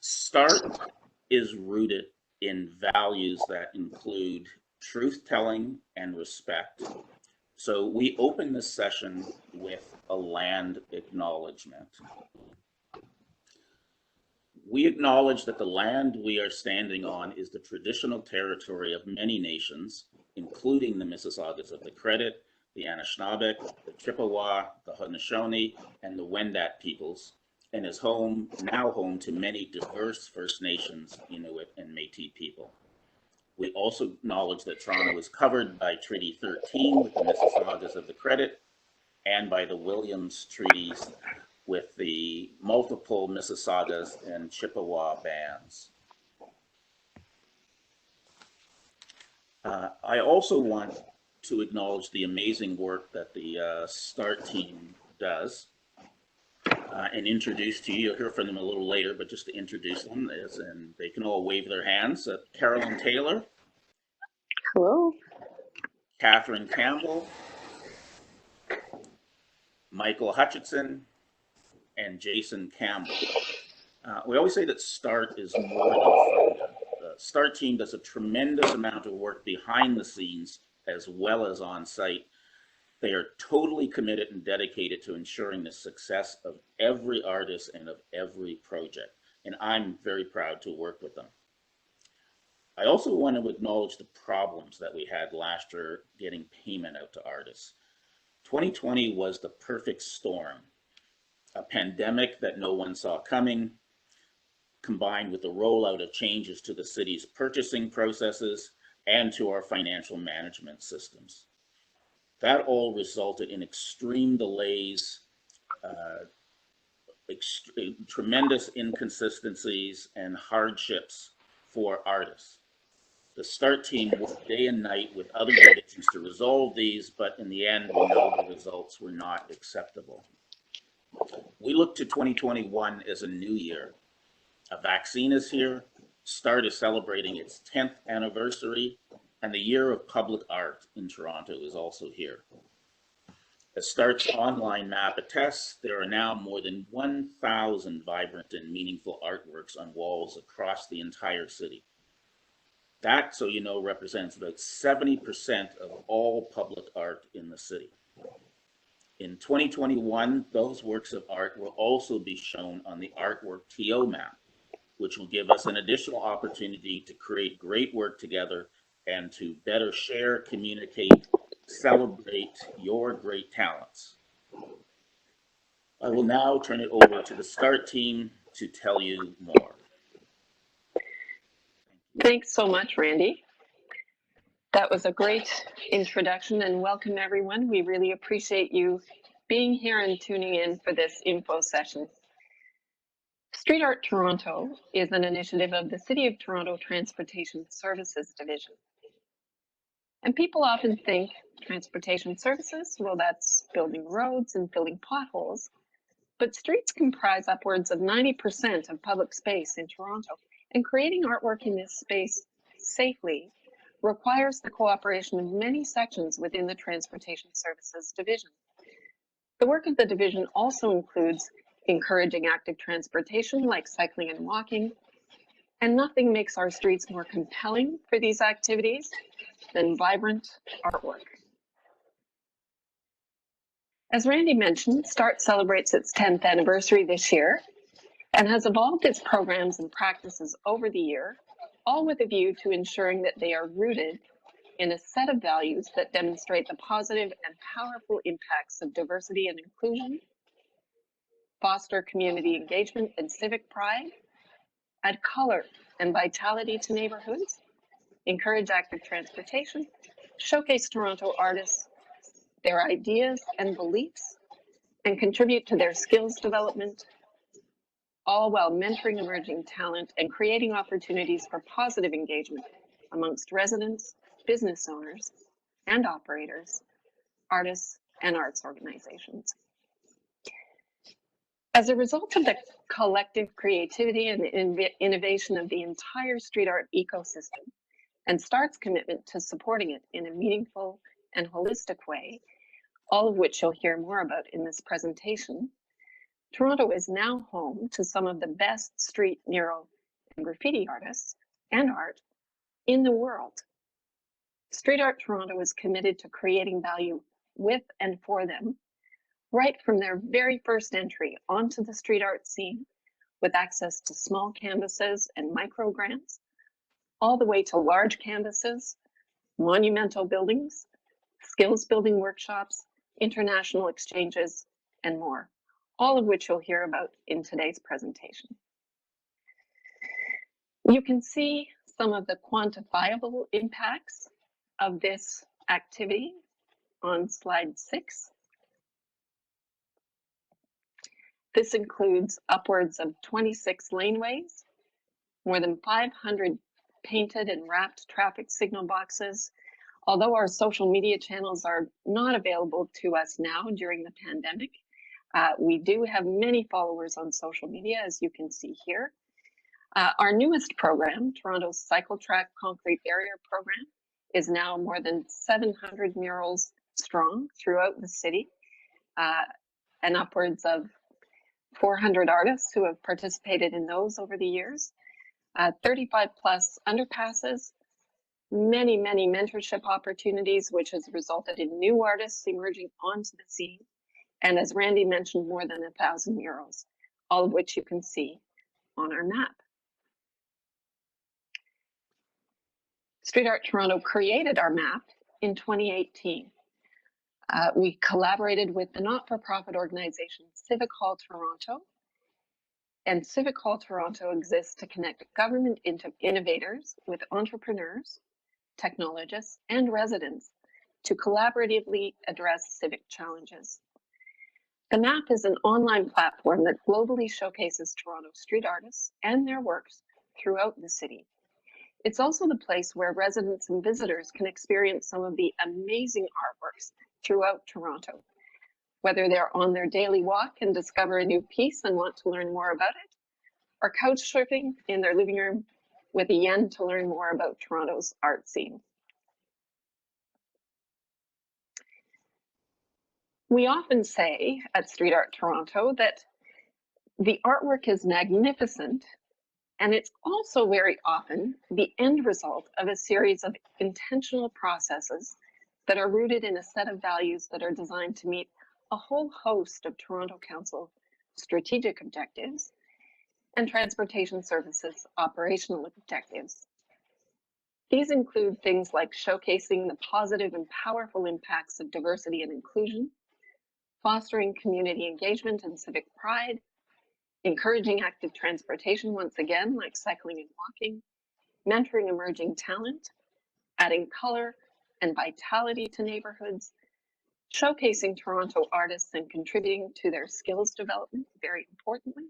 StART is rooted in values that include truth-telling and respect. So we open this session with a land acknowledgement. We acknowledge that the land we are standing on is the traditional territory of many nations, including the Mississaugas of the Credit, the Anishinaabe, the Chippewa, the Haudenosaunee, and the Wendat peoples, and is now home to many diverse First Nations, Inuit, and Métis people. We also acknowledge that Toronto is covered by Treaty 13 with the Mississaugas of the Credit and by the Williams Treaties with the multiple Mississaugas and Chippewa bands. I also want to acknowledge the amazing work that the StART team does and introduce to you. You'll hear from them a little later, but just to introduce them, and they can all wave their hands. Carolyn Taylor. Hello. Catherine Campbell. Michael Hutchinson. And Jason Campbell. We always say that StART is more than a fund. The StART team does a tremendous amount of work behind the scenes as well as on site. They are totally committed and dedicated to ensuring the success of every artist and of every project. And I'm very proud to work with them. I also want to acknowledge the problems that we had last year getting payment out to artists. 2020 was the perfect storm. A pandemic that no one saw coming, combined with the rollout of changes to the city's purchasing processes and to our financial management systems. That all resulted in extreme delays, tremendous inconsistencies and hardships for artists. The StART team worked day and night with other divisions to resolve these, but in the end, we know the results were not acceptable. We look to 2021 as a new year. A vaccine is here, StART is celebrating its 10th anniversary, and the year of public art in Toronto is also here. As StART's online map attests, there are now more than 1,000 vibrant and meaningful artworks on walls across the entire city. That, so you know, represents about 70% of all public art in the city. In 2021, those works of art will also be shown on the Artwork TO map, which will give us an additional opportunity to create great work together and to better share, communicate, celebrate your great talents. I will now turn it over to the StART team to tell you more. Thanks so much, Randy. That was a great introduction, and welcome everyone. We really appreciate you being here and tuning in for this info session. Street Art Toronto is an initiative of the City of Toronto Transportation Services Division. And people often think transportation services, well, that's building roads and filling potholes. But streets comprise upwards of 90% of public space in Toronto, and creating artwork in this space safely requires the cooperation of many sections within the Transportation Services Division. The work of the division also includes encouraging active transportation like cycling and walking, and nothing makes our streets more compelling for these activities than vibrant artwork. As Randy mentioned, StART celebrates its 10th anniversary this year and has evolved its programs and practices over the year, all with a view to ensuring that they are rooted in a set of values that demonstrate the positive and powerful impacts of diversity and inclusion, foster community engagement and civic pride, add color and vitality to neighborhoods, encourage active transportation, showcase Toronto artists, their ideas and beliefs, and contribute to their skills development, all while mentoring emerging talent and creating opportunities for positive engagement amongst residents, business owners, and operators, artists, and arts organizations. As a result of the collective creativity and innovation of the entire street art ecosystem, and StART's commitment to supporting it in a meaningful and holistic way, all of which you'll hear more about in this presentation, Toronto is now home to some of the best street mural and graffiti artists and art in the world. Street Art Toronto is committed to creating value with and for them, right from their very first entry onto the street art scene, with access to small canvases and micro grants, all the way to large canvases, monumental buildings, skills building workshops, international exchanges, and more, all of which you'll hear about in today's presentation. You can see some of the quantifiable impacts of this activity on slide 6. This includes upwards of 26 laneways, more than 500 painted and wrapped traffic signal boxes. Although our social media channels are not available to us now during the pandemic, we do have many followers on social media, as you can see here. Our newest program, Toronto's Cycle Track Concrete Barrier Program, is now more than 700 murals strong throughout the city, and upwards of 400 artists who have participated in those over the years, 35 plus underpasses, many mentorship opportunities, which has resulted in new artists emerging onto the scene. And as Randy mentioned, more than 1,000 murals, all of which you can see on our map. Street Art Toronto created our map in 2018. We collaborated with the not-for-profit organization Civic Hall Toronto. And Civic Hall Toronto exists to connect government innovators with entrepreneurs, technologists, and residents to collaboratively address civic challenges. The map is an online platform that globally showcases Toronto street artists and their works throughout the city. It's also the place where residents and visitors can experience some of the amazing artworks throughout Toronto, whether they're on their daily walk and discover a new piece and want to learn more about it, or couch surfing in their living room with a yen to learn more about Toronto's art scene. We often say at Street Art Toronto that the artwork is magnificent, and it's also very often the end result of a series of intentional processes that are rooted in a set of values that are designed to meet a whole host of Toronto Council strategic objectives and transportation services operational objectives. These include things like showcasing the positive and powerful impacts of diversity and inclusion, fostering community engagement and civic pride, encouraging active transportation once again, like cycling and walking, mentoring emerging talent, adding color and vitality to neighborhoods, showcasing Toronto artists and contributing to their skills development, very importantly,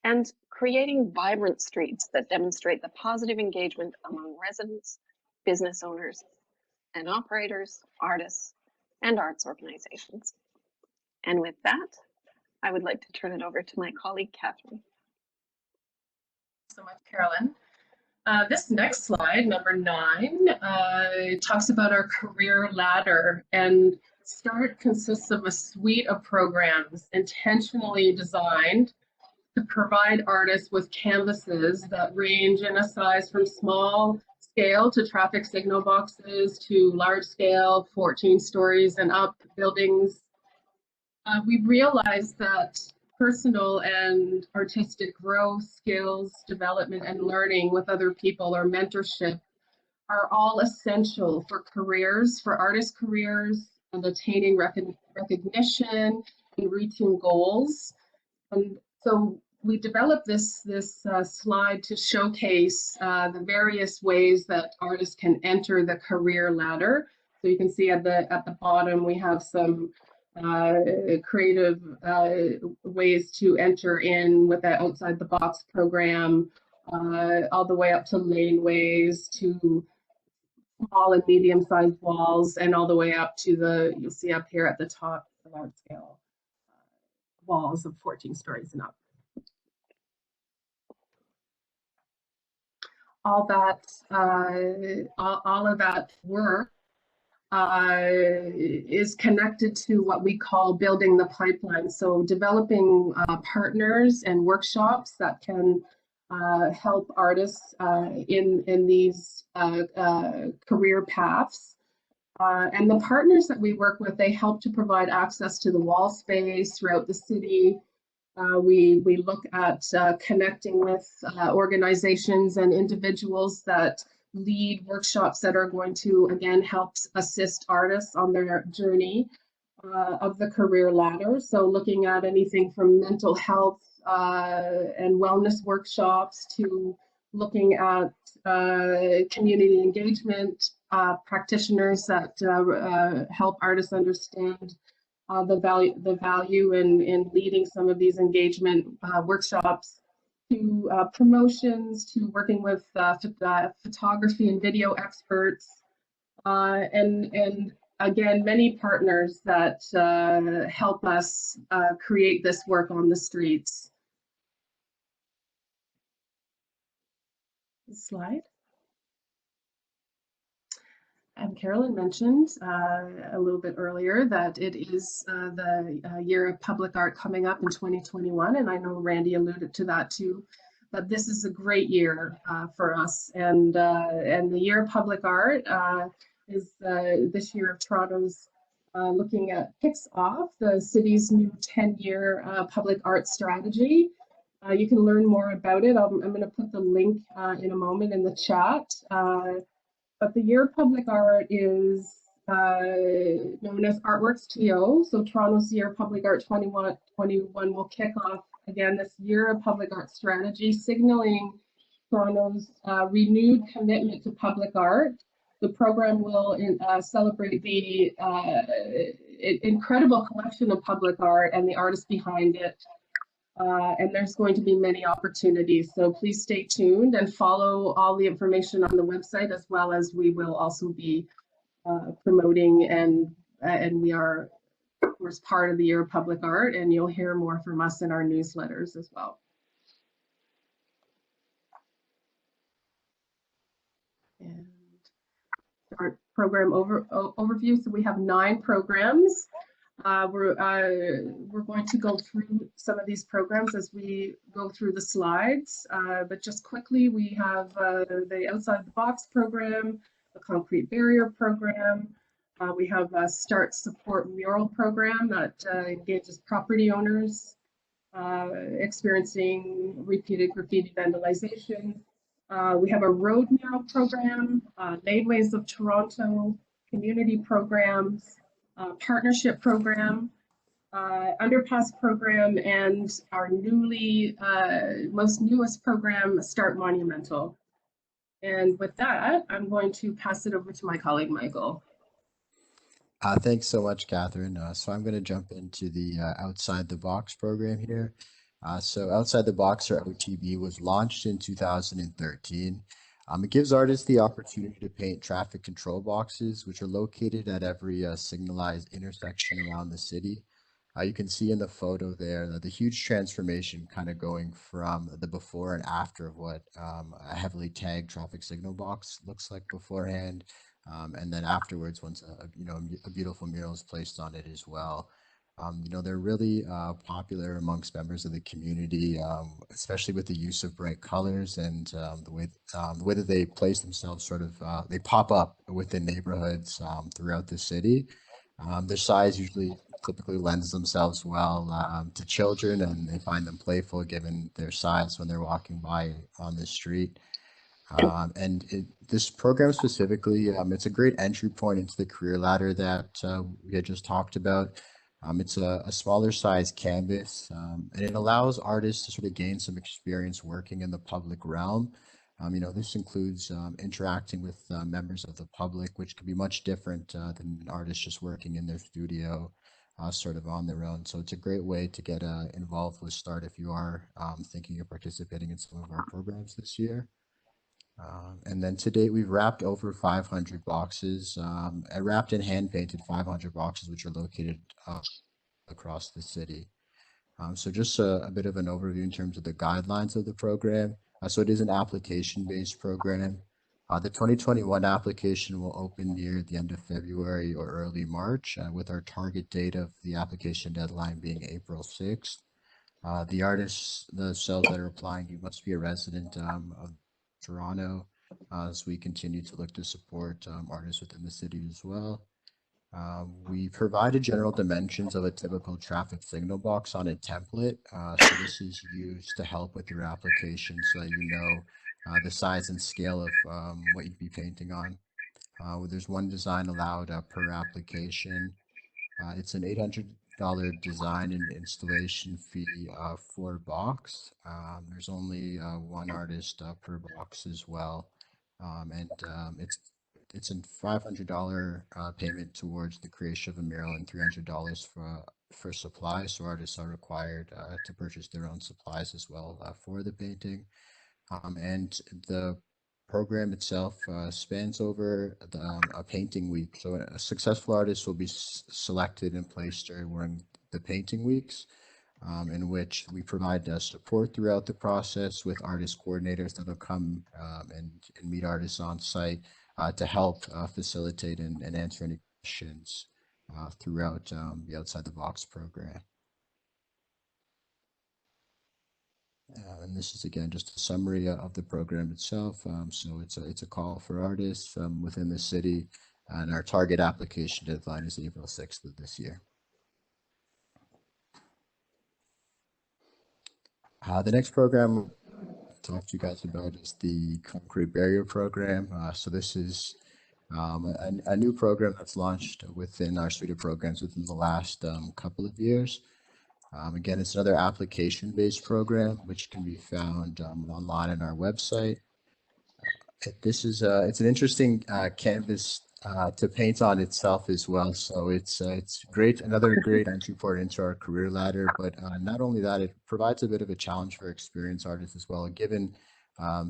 and creating vibrant streets that demonstrate the positive engagement among residents, business owners, and operators, artists, and arts organizations. And with that, I would like to turn it over to my colleague, Catherine. So much, Carolyn. This next slide, number 9, talks about our career ladder, and START consists of a suite of programs intentionally designed to provide artists with canvases that range in a size from small scale to traffic signal boxes to large scale, 14 stories and up buildings. We realized that personal and artistic growth, skills development, and learning with other people, or mentorship, are all essential for careers, for artist careers, and attaining recognition and reaching goals. And so we developed this slide to showcase the various ways that artists can enter the career ladder. So you can see at the bottom we have some creative ways to enter in with the outside the box program, all the way up to laneways, to small and medium sized walls, and all the way up to you'll see up here at the top, the large scale walls of 14 stories and up. All of that work is connected to what we call building the pipeline. So developing partners and workshops that can help artists in these career paths. And the partners that we work with, they help to provide access to the wall space throughout the city. We look at connecting with organizations and individuals that lead workshops that are going to, again, help assist artists on their journey of the career ladder. So looking at anything from mental health and wellness workshops to looking at community engagement practitioners that help artists understand the value in leading some of these engagement workshops, to promotions, to working with photography and video experts, and again, many partners that help us create this work on the streets. Slide. And Carolyn mentioned a little bit earlier that it is the year of public art coming up in 2021, and I know Randy alluded to that too. But this is a great year for us, and the year of public art is this year of Toronto's kicks off the city's new 10-year public art strategy. You can learn more about it. I'm going to put the link in a moment in the chat. But the year of public art is known as Artworks TO. So Toronto's year of public art 2021 will kick off again this year of public art strategy, signaling Toronto's renewed commitment to public art. The program will celebrate the incredible collection of public art and the artists behind it. And there's going to be many opportunities. So please stay tuned and follow all the information on the website, as well as we will also be promoting, and we are, of course, part of the Year of Public Art, and you'll hear more from us in our newsletters as well. And StART program overview. So we have 9 programs. We're going to go through some of these programs as we go through the slides, but just quickly, we have the Outside the Box program, the Concrete Barrier program. We have a StART Support Mural program that engages property owners experiencing repeated graffiti vandalization. We have a road mural program, Laneways of Toronto, community programs, partnership program, Underpass program, and our most newest program, StART Monumental. And with that, I'm going to pass it over to my colleague, Michael. Thanks so much, Catherine. So I'm going to jump into the Outside the Box program here. So Outside the Box, or OTB, was launched in 2013. It gives artists the opportunity to paint traffic control boxes, which are located at every signalized intersection around the city. You can see in the photo there the huge transformation kind of going from the before and after of what a heavily tagged traffic signal box looks like beforehand. And then afterwards, once a beautiful mural is placed on it as well. They're really popular amongst members of the community, especially with the use of bright colors and the way that they place themselves. They pop up within neighborhoods throughout the city. Their size typically lends themselves well to children, and they find them playful given their size when they're walking by on the street. This program specifically, it's a great entry point into the career ladder that we had just talked about. It's a smaller size canvas, and it allows artists to sort of gain some experience working in the public realm. This includes interacting with members of the public, which can be much different than an artist just working in their studio, sort of on their own. So it's a great way to get involved with StART if you are thinking of participating in some of our programs this year. And then to date, we've wrapped over 500 boxes. I wrapped and hand painted 500 boxes, which are located across the city. So just a bit of an overview in terms of the guidelines of the program. So it is an application-based program. The 2021 application will open near the end of February or early March, with our target date of the application deadline being April 6th. The artists themselves that are applying, you must be a resident of Toronto, as we continue to look to support artists within the city as well. We provided general dimensions of a typical traffic signal box on a template. So this is used to help with your application so that you know the size and scale of what you'd be painting on. There's one design allowed per application. It's an $800 design and installation fee for box. There's only one artist per box as well. It's a $500 payment towards the creation of a mural and $300 for supplies. So artists are required to purchase their own supplies as well for the painting. And the program itself spans over a painting week. So a successful artist will be selected and placed during the painting weeks, in which we provide support throughout the process with artist coordinators that will come and meet artists on site to help facilitate and answer any questions throughout the Outside the Box program. And this is again just a summary of the program itself. So it's a call for artists within the city, and our target application deadline is April 6th of this year. The next program I'll talk to you guys about is the Concrete Barrier Program. So this is a new program that's launched within our suite of programs within the last couple of years. Again, it's another application-based program, which can be found online on our website. It's an interesting canvas to paint on itself as well. So it's great, another great entry point into our career ladder. But not only that, it provides a bit of a challenge for experienced artists as well, given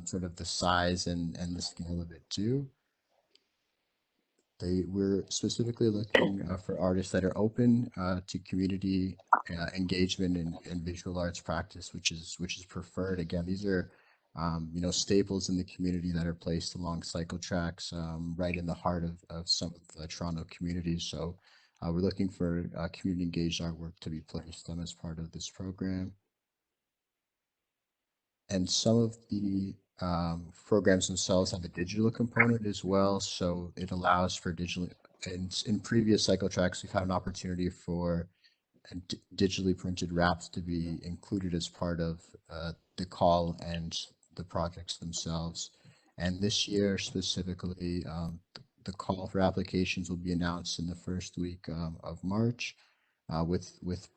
sort of the size and the scale of it too. We're specifically looking for artists that are open to community engagement and visual arts practice, which is preferred. Again, these are staples in the community that are placed along cycle tracks, right in the heart of some of the Toronto communities. So we're looking for community engaged artwork to be placed as part of this program. And some of the programs themselves have a digital component as well. So it allows for digital, in previous cycle tracks, we've had an opportunity for digitally printed wraps to be included as part of the call and the projects themselves. And this year specifically, the call for applications will be announced in the first week of March with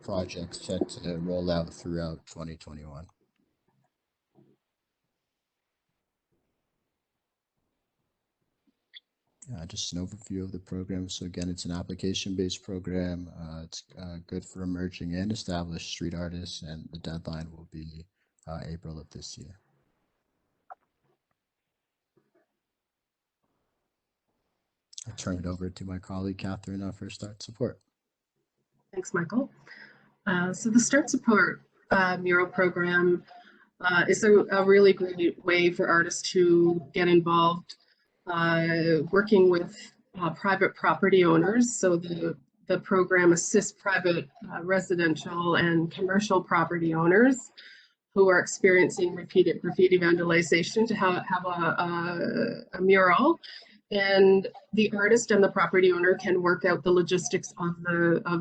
projects set to roll out throughout 2021. Just an overview of the program. So again, it's an application-based program. It's good for emerging and established street artists, and the deadline will be April of this year. I'll turn it over to my colleague, Catherine, for StART support. Thanks, Michael. So the StART support mural program is a really great way for artists to get involved working with private property owners. So the program assists private residential and commercial property owners who are experiencing repeated graffiti vandalization to have a mural. And the artist and the property owner can work out the logistics of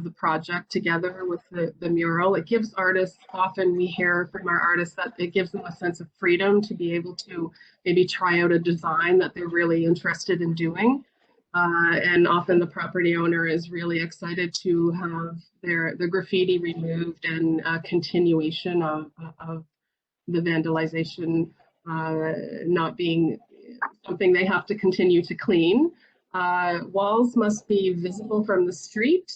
the project together with the mural. It gives artists, often we hear from our artists that it gives them a sense of freedom to be able to maybe try out a design that they're really interested in doing. And often the property owner is really excited to have the graffiti removed and continuation of the vandalization not being something they have to continue to clean. Walls must be visible from the street,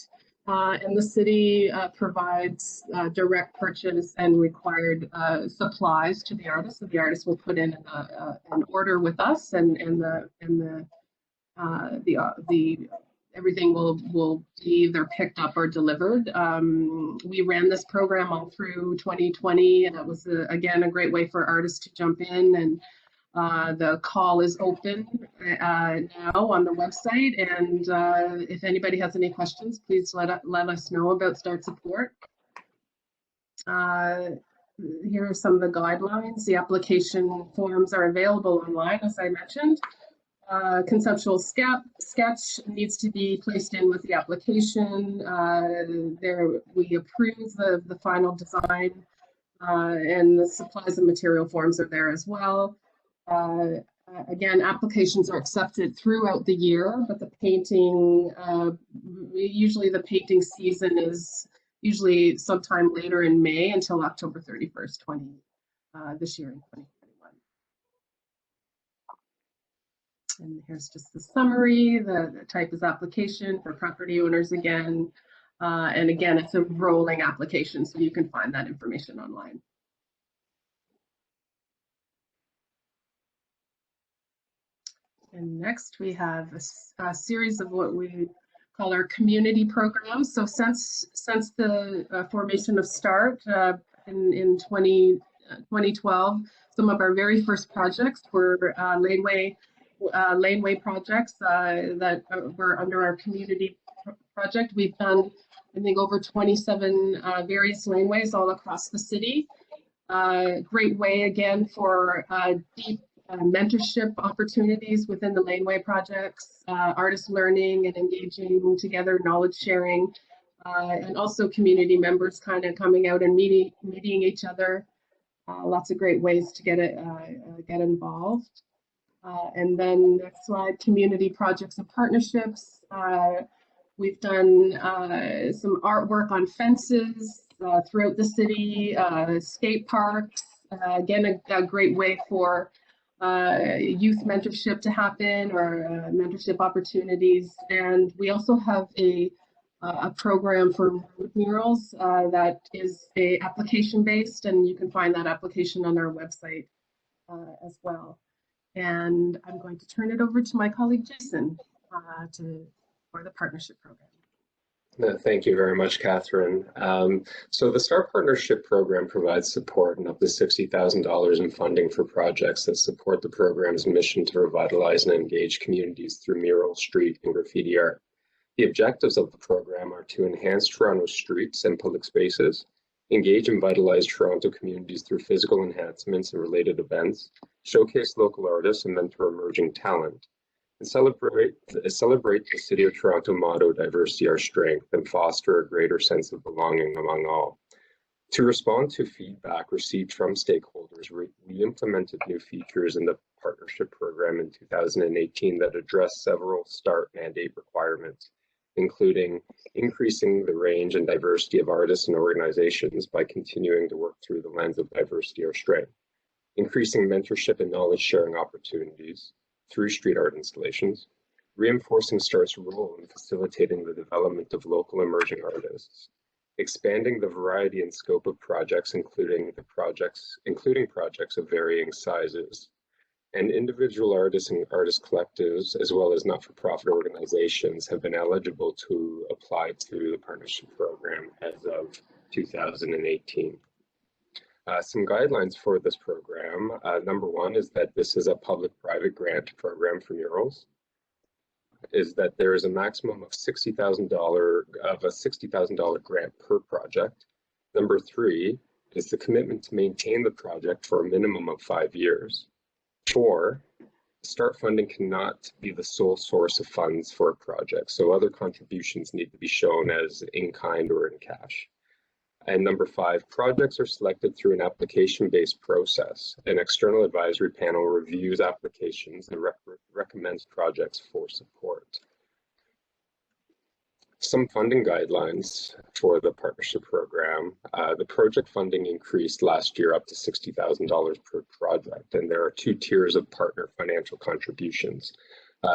and the city provides direct purchase and required supplies to the artist. So the artist will put in an order with us, and everything will be either picked up or delivered. We ran this program all through 2020, and it was again a great way for artists to jump in. And the call is open now on the website, and if anybody has any questions, please let us know about StART support. Here are some of the guidelines. The application forms are available online, as I mentioned. Conceptual sketch needs to be placed in with the application. There we approve the final design, and the supplies and material forms are there as well. Again, applications are accepted throughout the year, but the painting, usually the painting season is usually sometime later in May until October 31st, this year in 2021. And here's just the summary. The type is application for property owners again. And again, it's a rolling application, so you can find that information online. And next we have a series of what we call our community programs. So since the formation of StART in 2012, some of our very first projects were laneway projects that were under our community project. We've done, I think, over 27 various laneways all across the city. Great way again for deep mentorship opportunities within the laneway projects, artist learning and engaging together, knowledge sharing, and also community members kind of coming out and meeting each other. Lots of great ways to get involved. And then next slide, community projects and partnerships. We've done some artwork on fences throughout the city, skate parks. Again, a great way for youth mentorship to happen, or mentorship opportunities. And we also have a program for murals that is application based, and you can find that application on our website as well. And I'm going to turn it over to my colleague Jason for the partnership program. Thank you very much, Catherine. So the StART Partnership Program provides support and up to $60,000 in funding for projects that support the program's mission to revitalize and engage communities through mural, street, and graffiti art. The objectives of the program are to enhance Toronto's streets and public spaces, engage and vitalize Toronto communities through physical enhancements and related events, showcase local artists and mentor emerging talent, and celebrate the City of Toronto motto, diversity our strength, and foster a greater sense of belonging among all. To respond to feedback received from stakeholders, we implemented new features in the partnership program in 2018 that address several StART mandate requirements, including increasing the range and diversity of artists and organizations by continuing to work through the lens of diversity our strength, increasing mentorship and knowledge sharing opportunities through street art installations, reinforcing StART's role in facilitating the development of local emerging artists, expanding the variety and scope of projects, including projects of varying sizes, and individual artists and artist collectives, as well as not-for-profit organizations, have been eligible to apply to the partnership program as of 2018. Some guidelines for this program. Number one is that this is a public-private grant program for murals. Is that there is a maximum of $60,000 grant per project. Number three is the commitment to maintain the project for a minimum of 5 years. 4, StART funding cannot be the sole source of funds for a project, so other contributions need to be shown as in kind or in cash. And number 5, projects are selected through an application-based process. An external advisory panel reviews applications and recommends projects for support. Some funding guidelines for the partnership program. The project funding increased last year up to $60,000 per project, and there are 2 tiers of partner financial contributions.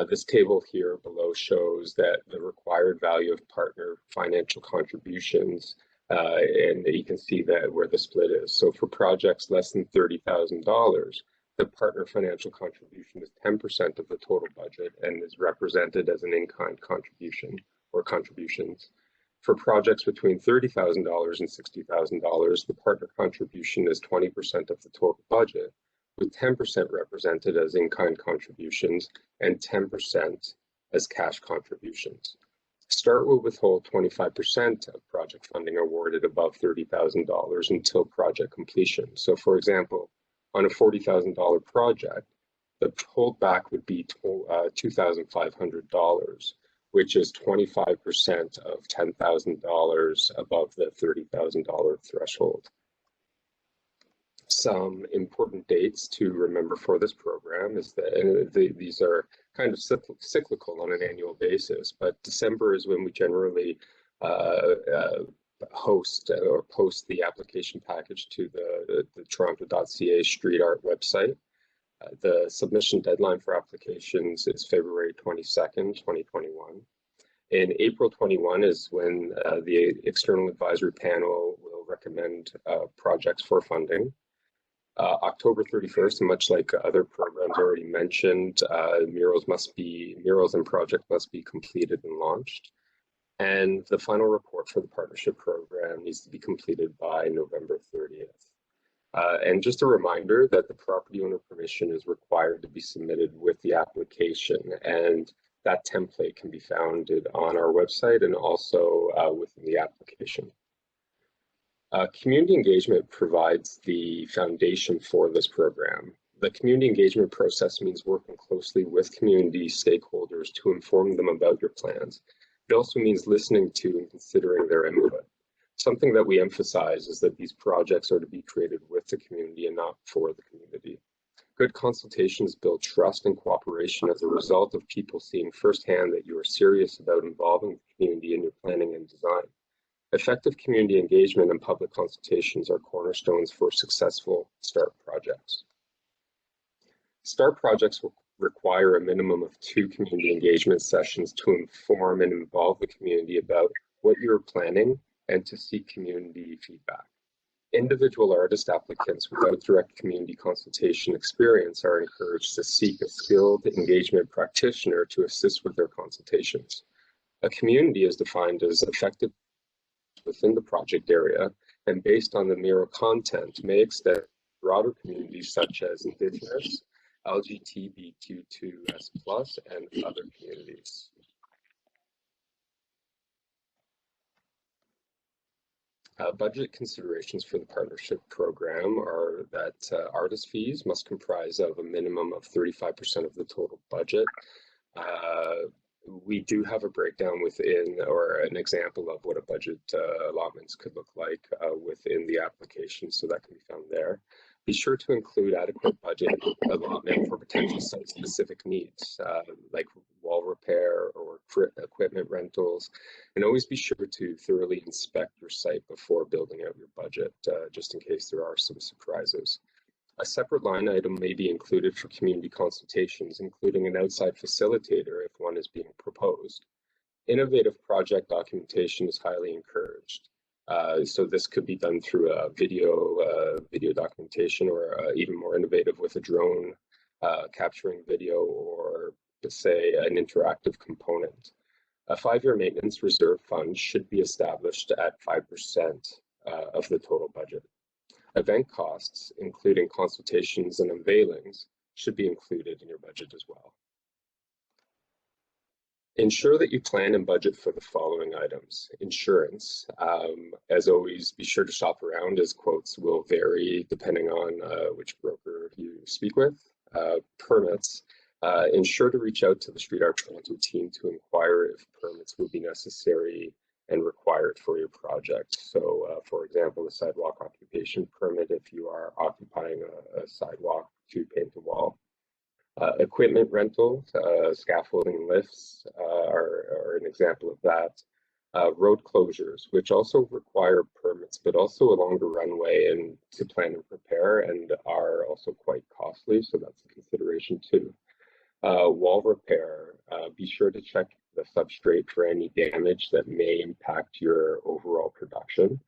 This table here below shows that the required value of partner financial contributions, and you can see that where the split is. So for projects less than $30,000, the partner financial contribution is 10% of the total budget and is represented as an in-kind contribution or contributions. For projects between $30,000 and $60,000, the partner contribution is 20% of the total budget, with 10% represented as in-kind contributions and 10% as cash contributions. StART will withhold 25% of project funding awarded above $30,000 until project completion. So for example, on a $40,000 project, the holdback would be $2,500, which is 25% of $10,000 above the $30,000 threshold. Some important dates to remember for this program is that these are kind of cyclical on an annual basis, but December is when we generally host or post the application package to the toronto.ca street art website. The submission deadline for applications is February 22nd, 2021. In April 21 is when the external advisory panel will recommend projects for funding. October 31st, much like other programs already mentioned, murals and projects must be completed and launched. And the final report for the partnership program needs to be completed by November 30th. And just a reminder that the property owner permission is required to be submitted with the application, and that template can be found on our website and also within the application. Community engagement provides the foundation for this program. The community engagement process means working closely with community stakeholders to inform them about your plans. It also means listening to and considering their input. Something that we emphasize is that these projects are to be created with the community and not for the community. Good consultations build trust and cooperation as a result of people seeing firsthand that you are serious about involving the community in your planning and design. Effective community engagement and public consultations are cornerstones for successful StART projects. StART projects will require a minimum of 2 community engagement sessions to inform and involve the community about what you're planning and to seek community feedback. Individual artist applicants without direct community consultation experience are encouraged to seek a skilled engagement practitioner to assist with their consultations. A community is defined as effective within the project area, and based on the mural content may extend to broader communities such as Indigenous, LGBTQ2S+, and other communities. Budget considerations for the partnership program are that artist fees must comprise of a minimum of 35% of the total budget. We do have a breakdown within, or an example of what a budget allotments could look like within the application, so that can be found there. Be sure to include adequate budget allotment for potential site-specific needs, like wall repair or equipment rentals, and always be sure to thoroughly inspect your site before building out your budget, just in case there are some surprises. A separate line item may be included for community consultations, including an outside facilitator if one is being proposed. Innovative project documentation is highly encouraged. So this could be done through a video documentation, or even more innovative with a drone capturing video, or say an interactive component. A 5-year maintenance reserve fund should be established at 5% of the total budget. Event costs, including consultations and unveilings, should be included in your budget as well. Ensure that you plan and budget for the following items. Insurance, as always, be sure to shop around, as quotes will vary depending on which broker you speak with. Permits, ensure to reach out to the Street Art Toronto team to inquire if permits will be necessary and required for your project. So for example, a sidewalk occupation permit if you are occupying a sidewalk to paint a wall. Equipment rental, scaffolding, lifts are an example of that. Road closures, which also require permits, but also a longer runway and to plan and prepare, and are also quite costly, so that's a consideration too. Wall repair, be sure to check the substrate for any damage that may impact your overall production.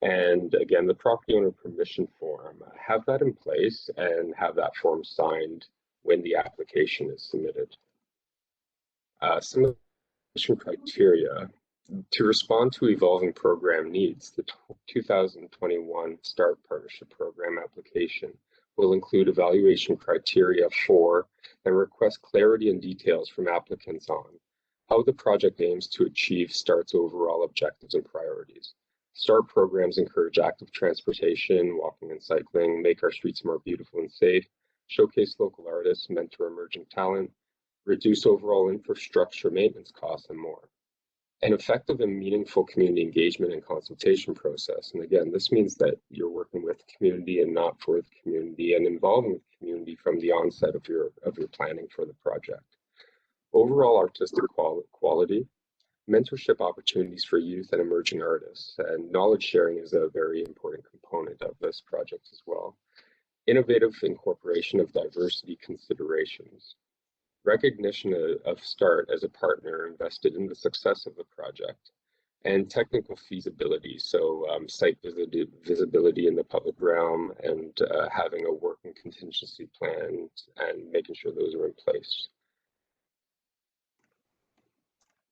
And again, the property owner permission form, have that in place and have that form signed when the application is submitted. Some of the criteria to respond to evolving program needs. The 2021 StART Partnership Program application will include evaluation criteria for and request clarity and details from applicants on how the project aims to achieve START's overall objectives and priorities. START programs encourage active transportation, walking and cycling, make our streets more beautiful and safe, showcase local artists, mentor emerging talent, reduce overall infrastructure maintenance costs, and more. An effective and meaningful community engagement and consultation process. And again, this means that you're working with the community and not for the community, and involving the community from the onset of your planning for the project. Overall artistic quality, mentorship opportunities for youth and emerging artists, and knowledge sharing is a very important component of this project as well. Innovative incorporation of diversity considerations. Recognition of START as a partner invested in the success of the project, and technical feasibility, so site visibility in the public realm, and having a working contingency plan and making sure those are in place.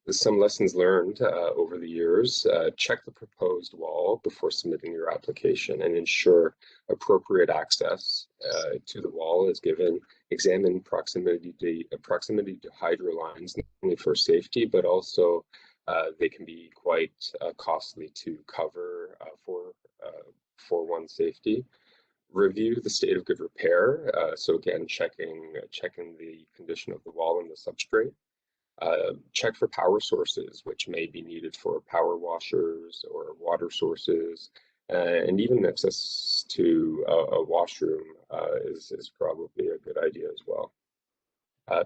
Some lessons learned over the years. Check the proposed wall before submitting your application and ensure appropriate access to the wall is given. Examine proximity to hydro lines, not only for safety, but also they can be quite costly to cover for one's safety. Review the state of good repair. So again, checking the condition of the wall and the substrate. Check for power sources, which may be needed for power washers or water sources, and even access to a washroom is probably a good idea as well.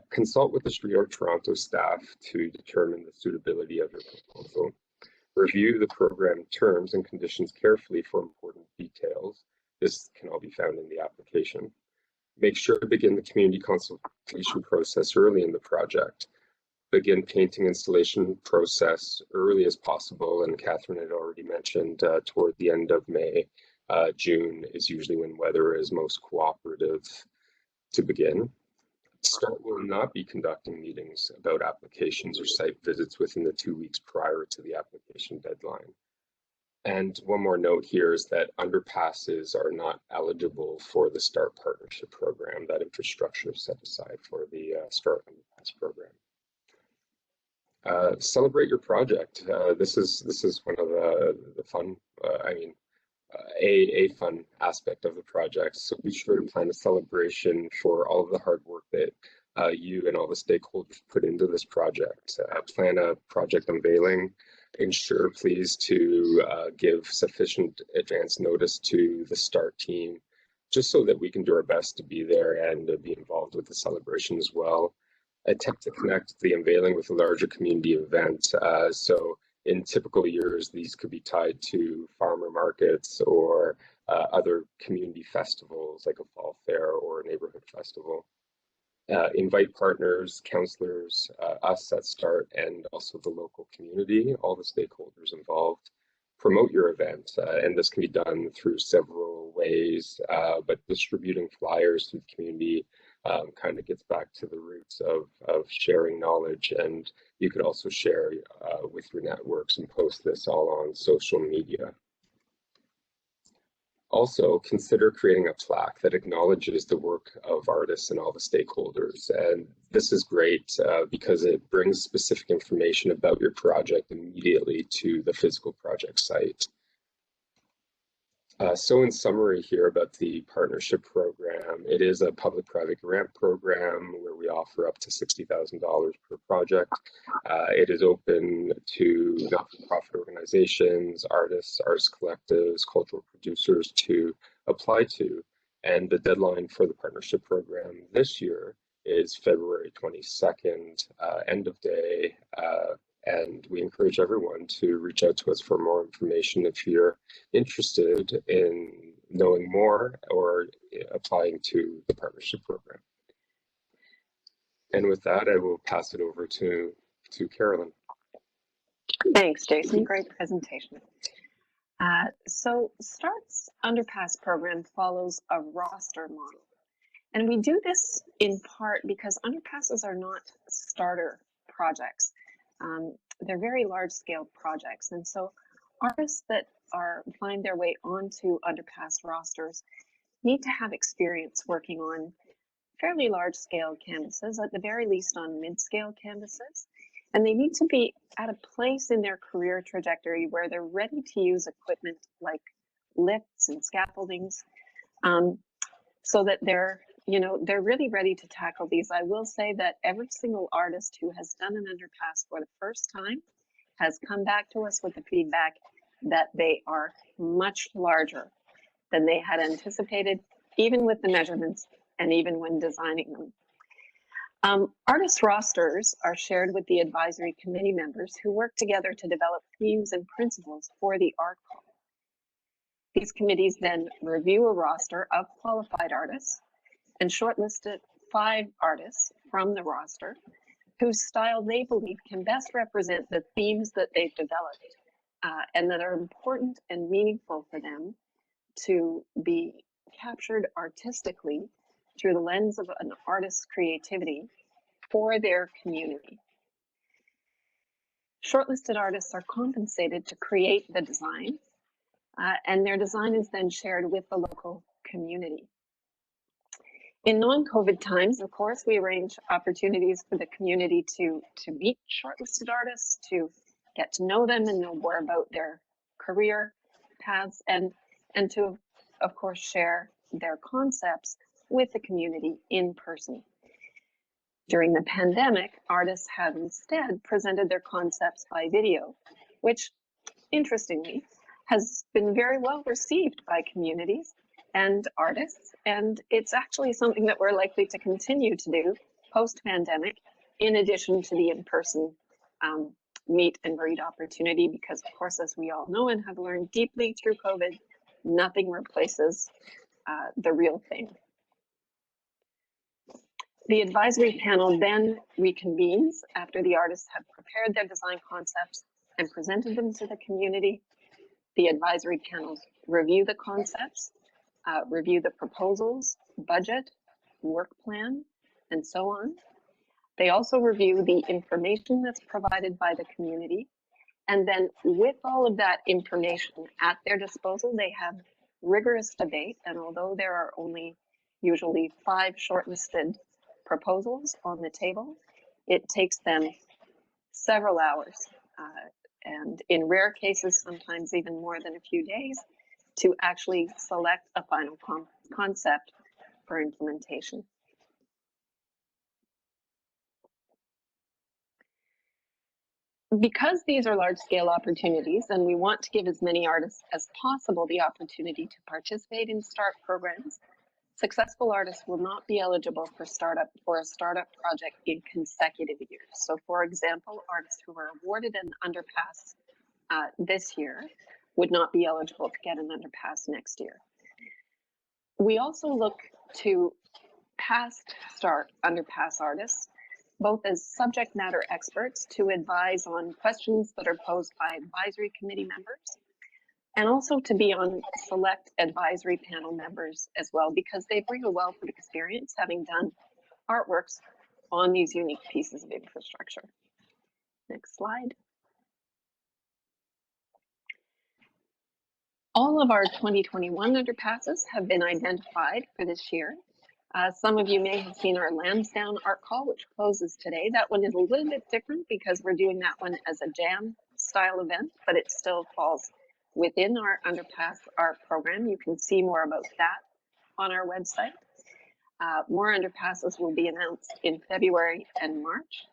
Consult with the StART Toronto staff to determine the suitability of your proposal. Review the program terms and conditions carefully for important details. This can all be found in the application. Make sure to begin the community consultation process early in the project. Begin painting installation process early as possible, and Catherine had already mentioned toward the end of May. June is usually when weather is most cooperative to begin. START will not be conducting meetings about applications or site visits within the 2 weeks prior to the application deadline. And one more note here is that underpasses are not eligible for the START partnership program. That infrastructure is set aside for the START Underpass program. Celebrate your project. This is one of the fun, a fun aspect of the project. So be sure to plan a celebration for all of the hard work that you and all the stakeholders put into this project. Plan a project unveiling. Ensure, please, to give sufficient advance notice to the START team, just so that we can do our best to be there and be involved with the celebration as well. Attempt to connect the unveiling with a larger community event. So in typical years, these could be tied to farmer markets or other community festivals like a fall fair or a neighborhood festival. Invite partners, counselors, us at START, and also the local community, all the stakeholders involved. Promote your event, and this can be done through several ways, but distributing flyers through the community kind of gets back to the roots of sharing knowledge, and you could also share with your networks and post this all on social media. Also, consider creating a plaque that acknowledges the work of artists and all the stakeholders. And this is great because it brings specific information about your project immediately to the physical project site. So in summary here about the partnership program, it is a public-private grant program where we offer up to $60,000 per project. It is open to not-for-profit organizations, artists, arts collectives, cultural producers to apply to. And the deadline for the partnership program this year is February 22nd, end of day. And we encourage everyone to reach out to us for more information if you're interested in knowing more or applying to the partnership program. And with that, I will pass it over to Carolyn. Thanks, Jason. Great presentation. So START's Underpass program follows a roster model. And we do this in part because underpasses are not starter projects. They're very large-scale projects, and so artists that find their way onto underpass rosters need to have experience working on fairly large-scale canvases, at the very least on mid-scale canvases, And they need to be at a place in their career trajectory where they're ready to use equipment like lifts and scaffoldings, so that they're really ready to tackle these. I will say that every single artist who has done an underpass for the first time has come back to us with the feedback that they are much larger than they had anticipated, even with the measurements and even when designing them. Artist rosters are shared with the advisory committee members who work together to develop themes and principles for the art call. These committees then review a roster of qualified artists and shortlisted 5 artists from the roster whose style they believe can best represent the themes that they've developed and that are important and meaningful for them to be captured artistically through the lens of an artist's creativity for their community. Shortlisted artists are compensated to create the design, and their design is then shared with the local community. In non-COVID times, of course, we arrange opportunities for the community to meet shortlisted artists, to get to know them and know more about their career paths, and to, of course, share their concepts with the community in person. During the pandemic, artists have instead presented their concepts by video, which, interestingly, has been very well received by communities and artists, and it's actually something that we're likely to continue to do post-pandemic, in addition to the in-person meet and greet opportunity, because of course, as we all know and have learned deeply through COVID, nothing replaces the real thing. The advisory panel then reconvenes after the artists have prepared their design concepts and presented them to the community. The advisory panels review the concepts, review the proposals, budget, work plan, and so on. They also review the information that's provided by the community. And then with all of that information at their disposal, they have rigorous debate. And although there are only usually 5 shortlisted proposals on the table, it takes them several hours, and in rare cases, sometimes even more than a few days, to actually select a final concept for implementation. Because these are large-scale opportunities, and we want to give as many artists as possible the opportunity to participate in StART programs, successful artists will not be eligible for a startup project in consecutive years. So for example, artists who are awarded an underpass this year would not be eligible to get an underpass next year. We also look to past StART underpass artists, both as subject matter experts to advise on questions that are posed by advisory committee members, and also to be on select advisory panel members as well, because they bring a wealth of experience having done artworks on these unique pieces of infrastructure. Next slide. All of our 2021 underpasses have been identified for this year. Some of you may have seen our Lansdowne Art Call, which closes today. That one is a little bit different because we're doing that one as a jam style event, but it still falls within our underpass art program. You can see more about that on our website. More underpasses will be announced in February and March.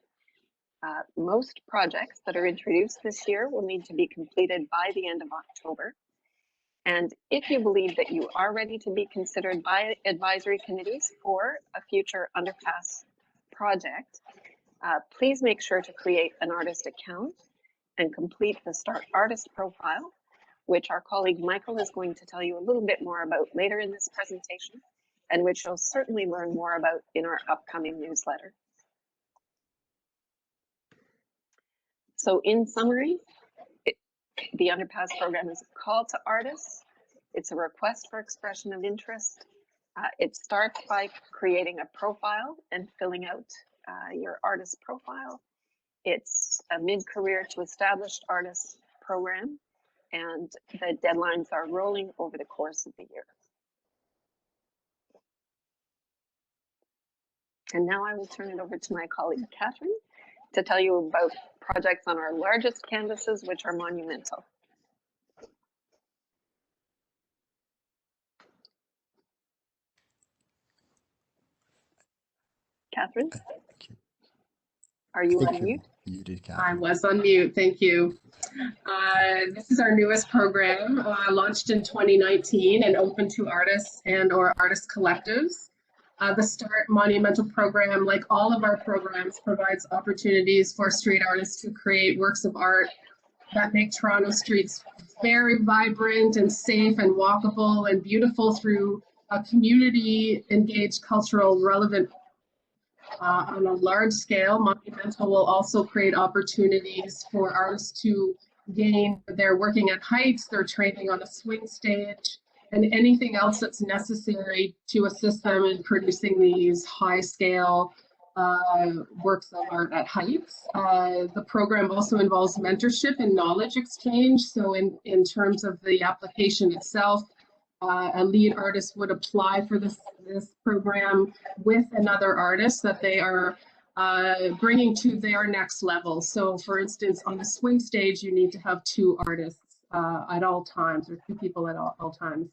Most projects that are introduced this year will need to be completed by the end of October. And if you believe that you are ready to be considered by advisory committees for a future underpass project, please make sure to create an artist account and complete the StART artist profile, which our colleague Michael is going to tell you a little bit more about later in this presentation, and which you'll certainly learn more about in our upcoming newsletter. So in summary, the Underpass program is a call to artists. It's a request for expression of interest. It starts by creating a profile and filling out your artist profile. It's a mid-career to established artists program, and the deadlines are rolling over the course of the year. And now I will turn it over to my colleague, Catherine, to tell you about projects on our largest canvases, which are monumental. Catherine, are you on mute? You did, I Catherine. was on mute, thank you. This is our newest program, launched in 2019 and open to artists and/or artist collectives. The StART Monumental Program, like all of our programs, provides opportunities for street artists to create works of art that make Toronto streets very vibrant and safe and walkable and beautiful through a community-engaged, cultural, relevant on a large scale. Monumental will also create opportunities for artists to gain, they're working at heights, they're training on a swing stage, and anything else that's necessary to assist them in producing these high scale works of art at heights. The program also involves mentorship and knowledge exchange. So in terms of the application itself, a lead artist would apply for this program with another artist that they are bringing to their next level. So for instance, on the swing stage, you need to have 2 artists at all times, or 2 people at all times.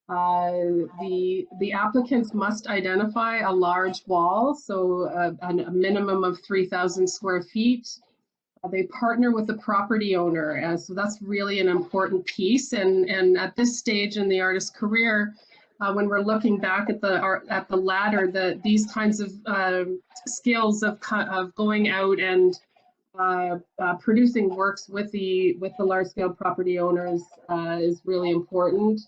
The applicants must identify a large wall, so a minimum of 3,000 square feet. They partner with the property owner, so that's really an important piece. And at this stage in the artist's career, when we're looking back at the ladder, these kinds of skills of going out and producing works with the large scale property owners is really important.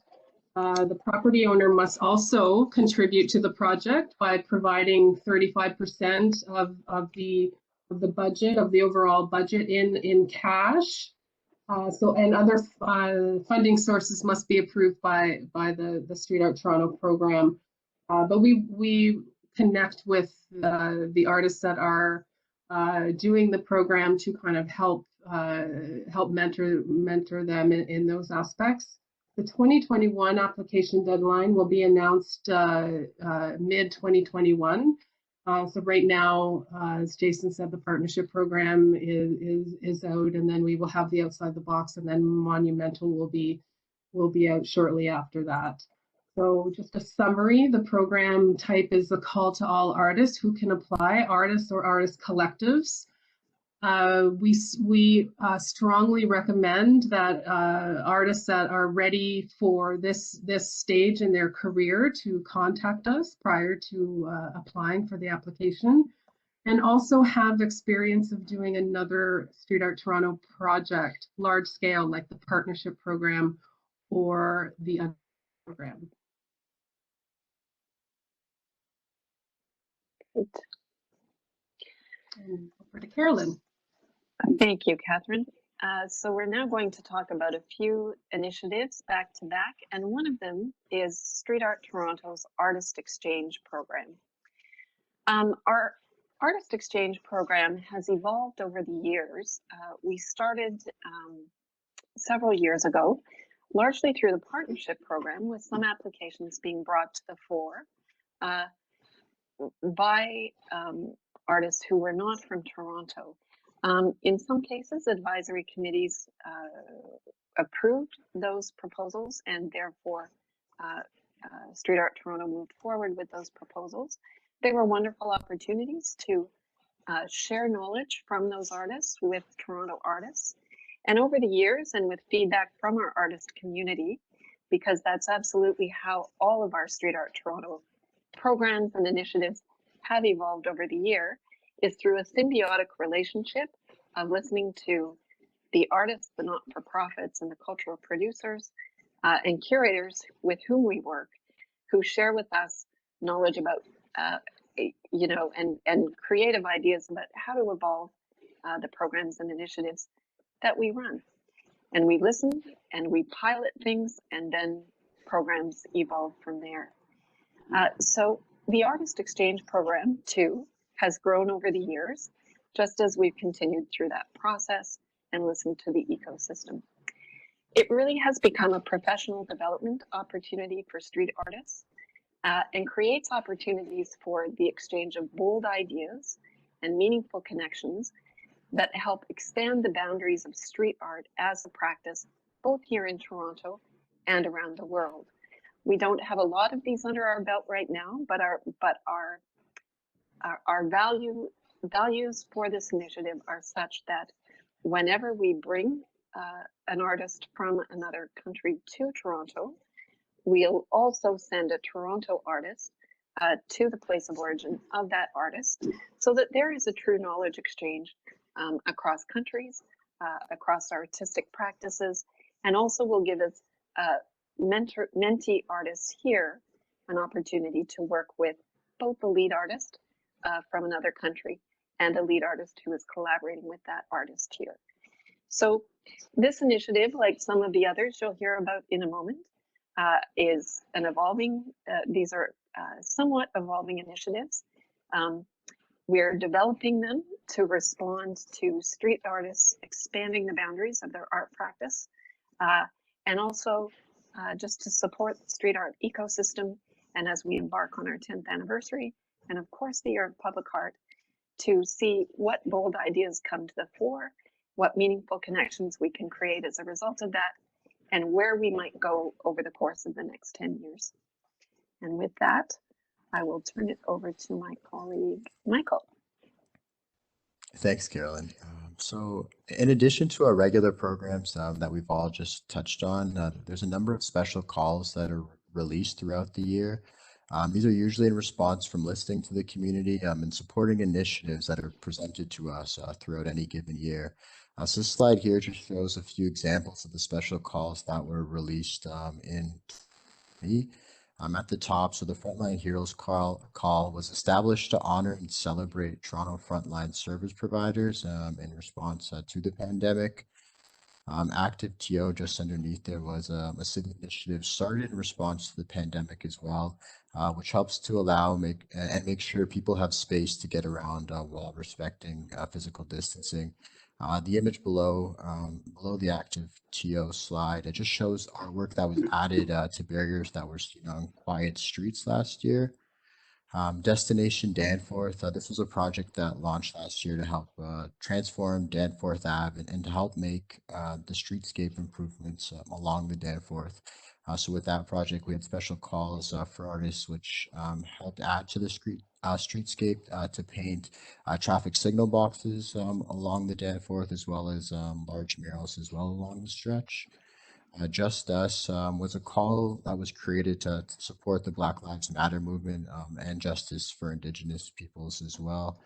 The property owner must also contribute to the project by providing 35% of the budget, of the overall budget in cash. And other funding sources must be approved by the Street Art Toronto program. But we connect with the artists that are doing the program to kind of help mentor them in those aspects. The 2021 application deadline will be announced mid-2021. So right now, as Jason said, the partnership program is out, and then we will have the outside the box, and then Monumental will be out shortly after that. So just a summary, the program type is a call to all artists who can apply, artists or artist collectives. We strongly recommend that artists that are ready for this stage in their career to contact us prior to applying for the application, and also have experience of doing another Street Art Toronto project, large scale, like the partnership program or the other program. Great. And over to Carolyn. Thank you, Catherine. So we're now going to talk about a few initiatives back to back, and one of them is Street Art Toronto's Artist Exchange program. Our Artist Exchange program has evolved over the years. We started several years ago, largely through the partnership program, with some applications being brought to the fore by artists who were not from Toronto. In some cases, advisory committees approved those proposals, and therefore Street Art Toronto moved forward with those proposals. They were wonderful opportunities to share knowledge from those artists with Toronto artists. And over the years, and with feedback from our artist community, because that's absolutely how all of our Street Art Toronto programs and initiatives have evolved over the year, is through a symbiotic relationship of listening to the artists, the not-for-profits, and the cultural producers and curators with whom we work, who share with us knowledge about, and creative ideas about how to evolve the programs and initiatives that we run. And we listen and we pilot things, and then programs evolve from there. So the Artist Exchange program, too, has grown over the years, just as we've continued through that process and listened to the ecosystem. It really has become a professional development opportunity for street artists and creates opportunities for the exchange of bold ideas and meaningful connections that help expand the boundaries of street art as a practice, both here in Toronto and around the world. We don't have a lot of these under our belt right now, but our values for this initiative are such that whenever we bring an artist from another country to Toronto, we'll also send a Toronto artist to the place of origin of that artist, so that there is a true knowledge exchange across countries, across artistic practices, and also will give us mentee artists here an opportunity to work with both the lead artist from another country and a lead artist who is collaborating with that artist here. So this initiative, like some of the others you'll hear about in a moment, is an evolving, these are somewhat evolving initiatives. We're developing them to respond to street artists expanding the boundaries of their art practice, and also just to support the street art ecosystem. And as we embark on our 10th anniversary, and of course the Year of Public Art, to see what bold ideas come to the fore, what meaningful connections we can create as a result of that, and where we might go over the course of the next 10 years. And with that, I will turn it over to my colleague, Michael. Thanks, Carolyn. So in addition to our regular programs that we've all just touched on, there's a number of special calls that are released throughout the year. These are usually in response from listening to the community and supporting initiatives that are presented to us throughout any given year. So this slide here just shows a few examples of the special calls that were released in at the top. So the Frontline Heroes call was established to honor and celebrate Toronto frontline service providers in response to the pandemic. Active TO just underneath there was a city initiative started in response to the pandemic as well, which helps to make sure people have space to get around while respecting physical distancing. The image below the active TO slide, it just shows artwork that was added to barriers that were seen on quiet streets last year. Destination Danforth, this was a project that launched last year to help transform Danforth Ave and to help make the streetscape improvements along the Danforth. So with that project, we had special calls for artists, which helped add to the streetscape to paint traffic signal boxes along the Danforth, as well as large murals as well along the stretch. Just Us was a call that was created to support the Black Lives Matter movement and justice for Indigenous peoples as well.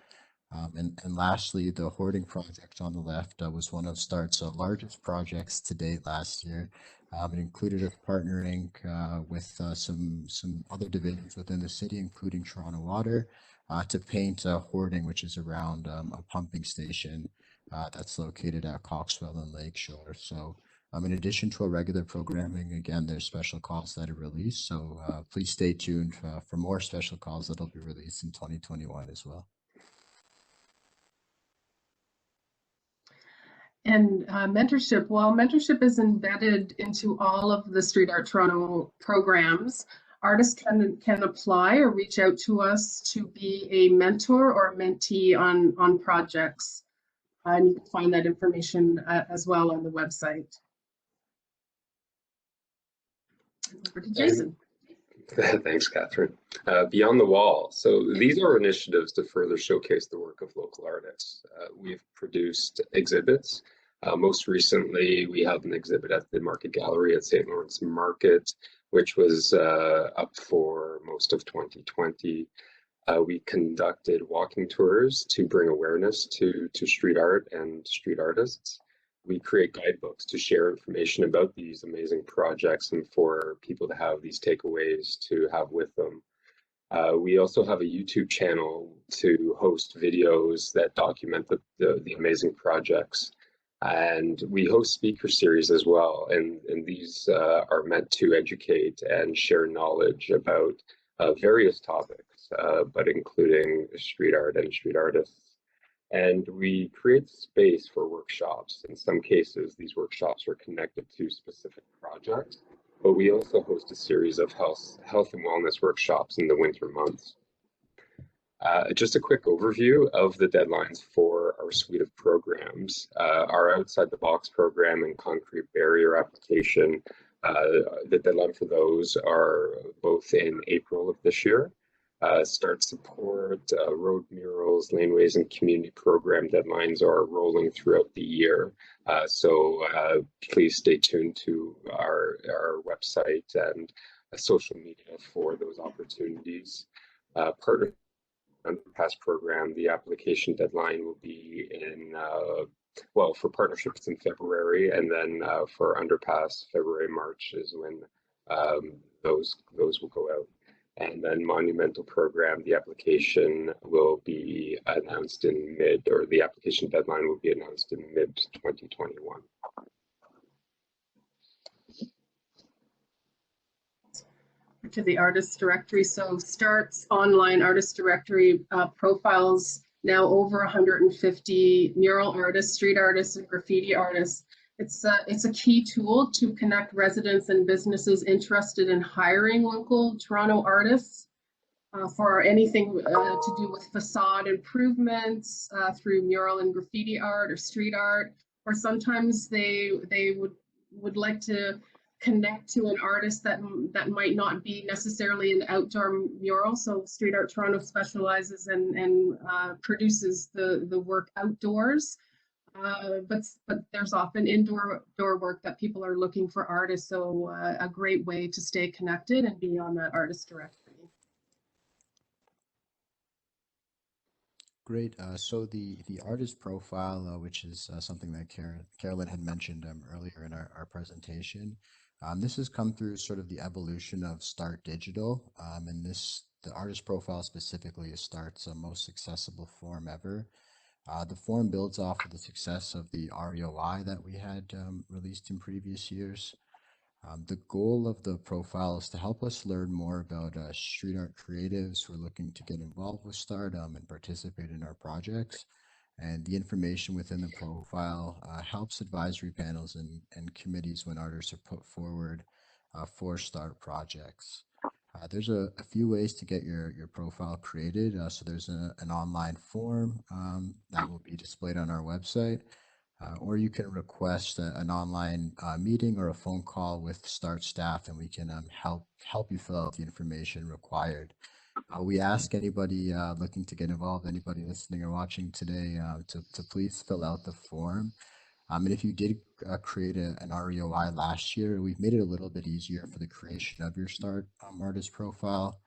And lastly, the Hoarding Project on the left was one of StART's largest projects to date last year. It included us partnering with some other divisions within the city, including Toronto Water, to paint Hoarding, which is around a pumping station that's located at Coxwell and Lakeshore. So in addition to our regular programming, again, there's special calls that are released. So please stay tuned for more special calls that'll be released in 2021 as well. And mentorship, well, mentorship is embedded into all of the Street Art Toronto programs. Artists can apply or reach out to us to be a mentor or a mentee on projects. And you can find that information as well on the website. Over to Jason. Thanks, Catherine. Beyond the Wall. So these are initiatives to further showcase the work of local artists. We've produced exhibits. Most recently, we have an exhibit at the Market Gallery at St. Lawrence Market, which was up for most of 2020. We conducted walking tours to bring awareness to street art and street artists. We create guidebooks to share information about these amazing projects and for people to have these takeaways to have with them. We also have a YouTube channel to host videos that document the amazing projects. And we host speaker series as well. And these are meant to educate and share knowledge about various topics, but including street art and street artists. And we create space for workshops. In some cases, these workshops are connected to specific projects, but we also host a series of health and wellness workshops in the winter months. Just a quick overview of the deadlines for our suite of programs. Our Outside the Box program and concrete barrier application, the deadline for those are both in April of this year. StART support, road murals, laneways, and community program deadlines are rolling throughout the year. So please stay tuned to our website and social media for those opportunities. Partner Underpass program, the application deadline will be in, well, for partnerships in February, and then for Underpass, February, March is when those will go out. And then Monumental Program, the application will be announced in or the application deadline will be announced in mid-2021. To the artist directory. So StART's online artist directory profiles now over 150 mural artists, street artists, and graffiti artists. It's a key tool to connect residents and businesses interested in hiring local Toronto artists for anything to do with facade improvements through mural and graffiti art or street art, or sometimes they would like to connect to an artist that might not be necessarily an outdoor mural. So Street Art Toronto specializes and produces the work outdoors. But there's often indoor work that people are looking for artists. So a great way to stay connected and be on that artist directory. Great. So the artist profile, which is something that Carolyn had mentioned earlier in our presentation, this has come through sort of the evolution of StART Digital, and the artist profile specifically is StART's most accessible form ever. The form builds off of the success of the REOI that we had released in previous years. The goal of the profile is to help us learn more about street art creatives who are looking to get involved with StART and participate in our projects. And the information within the profile helps advisory panels and committees when artists are put forward for StART projects. There's a few ways to get your profile created. So there's an online form that will be displayed on our website. Or you can request an online meeting or a phone call with StART staff, and we can help you fill out the information required. We ask anybody looking to get involved, anybody listening or watching today, to please fill out the form. And if you did create an REOI last year, we've made it a little bit easier for the creation of your StART artist profile.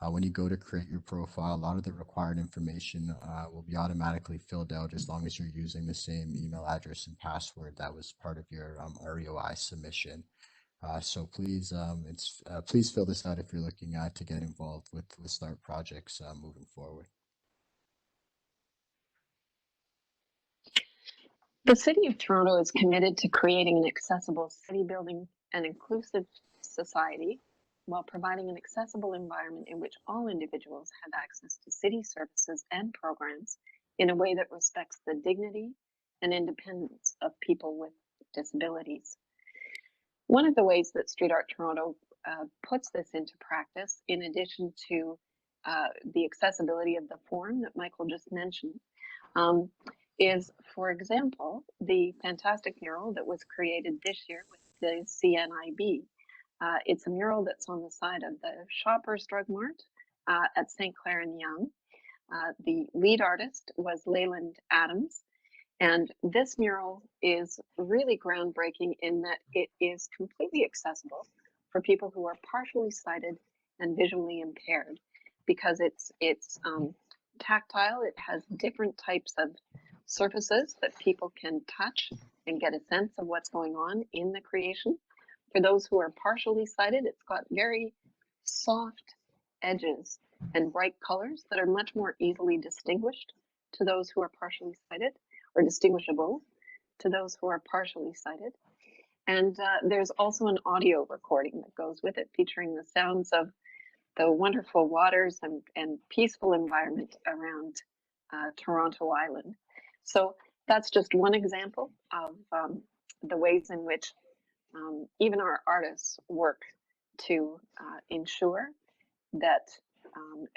When you go to create your profile, a lot of the required information will be automatically filled out as long as you're using the same email address and password that was part of your REOI submission. So please, please fill this out if you're looking to get involved with StART projects moving forward. The City of Toronto is committed to creating an accessible city building and inclusive society while providing an accessible environment in which all individuals have access to city services and programs in a way that respects the dignity and independence of people with disabilities. One of the ways that Street Art Toronto puts this into practice, in addition to the accessibility of the form that Michael just mentioned, is, for example, the fantastic mural that was created this year with the CNIB. It's a mural that's on the side of the Shoppers Drug Mart at St. Clair and Yonge. The lead artist was Leyland Adams, and this mural is really groundbreaking in that it is completely accessible for people who are partially sighted and visually impaired, because it's tactile. It has different types of surfaces that people can touch and get a sense of what's going on in the creation. For those who are partially sighted, it's got very soft edges and bright colors that are much more easily distinguished to those who are partially sighted, or distinguishable to those who are partially sighted. And there's also an audio recording that goes with it, featuring the sounds of the wonderful waters and peaceful environment around Toronto Island. So that's just one example of the ways in which even our artists work to ensure that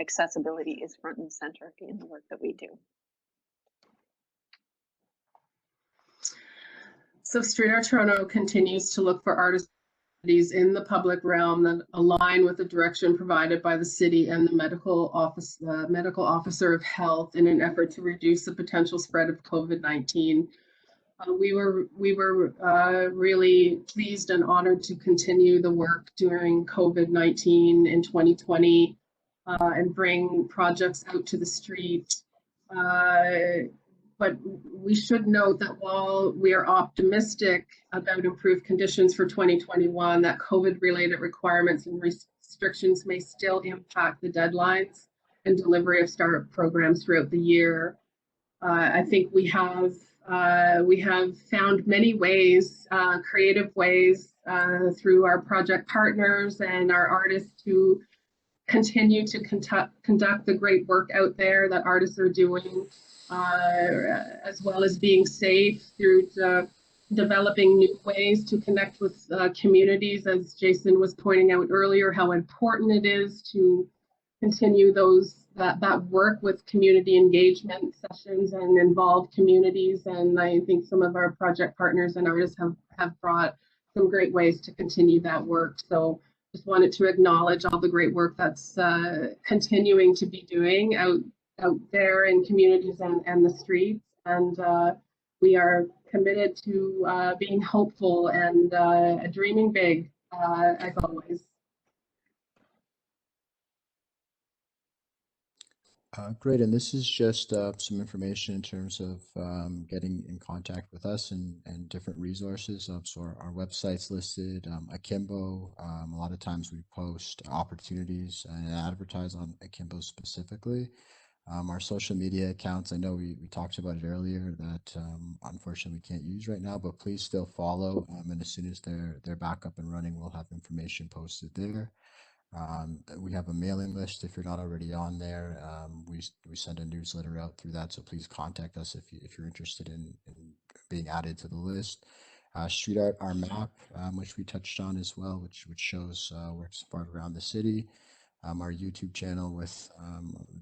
accessibility is front and center in the work that we do. So Street Art Toronto continues to look for artists in the public realm that align with the direction provided by the city and the medical officer of health in an effort to reduce the potential spread of COVID-19. We were really pleased and honored to continue the work during COVID-19 in 2020 and bring projects out to the street. But we should note that while we are optimistic about improved conditions for 2021, that COVID-related requirements and restrictions may still impact the deadlines and delivery of StART programs throughout the year. I think we have found many ways, creative ways through our project partners and our artists to continue to conduct the great work out there that artists are doing, as well as being safe through developing new ways to connect with communities. As Jason was pointing out earlier, how important it is to continue that work with community engagement sessions and involve communities. And I think some of our project partners and artists have brought some great ways to continue that work. So just wanted to acknowledge all the great work that's continuing to be doing out there in communities and the streets. And we are committed to being hopeful and dreaming big, as always. Great, and this is just some information in terms of getting in contact with us and different resources. So our website's listed, Akimbo. A lot of times we post opportunities and advertise on Akimbo specifically. Our social media accounts, I know we talked about it earlier, that unfortunately we can't use right now, but please still follow, and as soon as they're back up and running, we'll have information posted there. We have a mailing list if you're not already on there. We send a newsletter out through that, so please contact us if you're interested in being added to the list. Street Art, our map, which we touched on as well, which shows where to spot around the city. Our YouTube channel with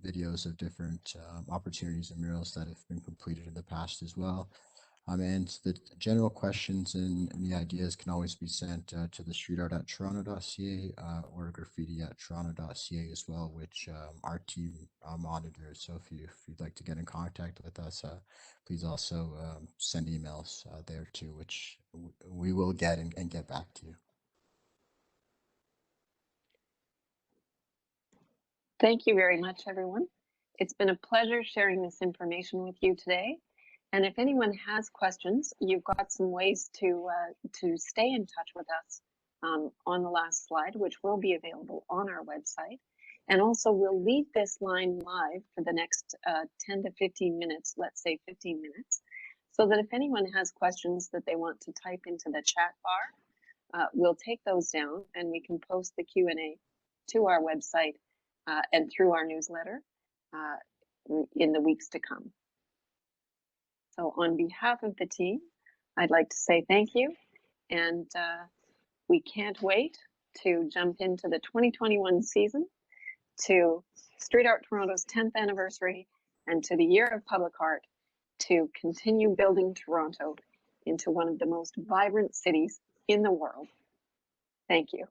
videos of different opportunities and murals that have been completed in the past as well. And the general questions and the ideas can always be sent to the streetart@toronto.ca or graffiti@toronto.ca as well, which our team monitors. So if you'd like to get in contact with us, please also send emails there too, which we will get and get back to you. Thank you very much, everyone. It's been a pleasure sharing this information with you today. And if anyone has questions, you've got some ways to stay in touch with us on the last slide, which will be available on our website. And also we'll leave this line live for the next 10 to 15 minutes, let's say 15 minutes, so that if anyone has questions that they want to type into the chat bar, we'll take those down and we can post the Q&A to our website and through our newsletter in the weeks to come. So on behalf of the team, I'd like to say thank you, and we can't wait to jump into the 2021 season, to Street Art Toronto's 10th anniversary, and to the Year of Public Art, to continue building Toronto into one of the most vibrant cities in the world. Thank you.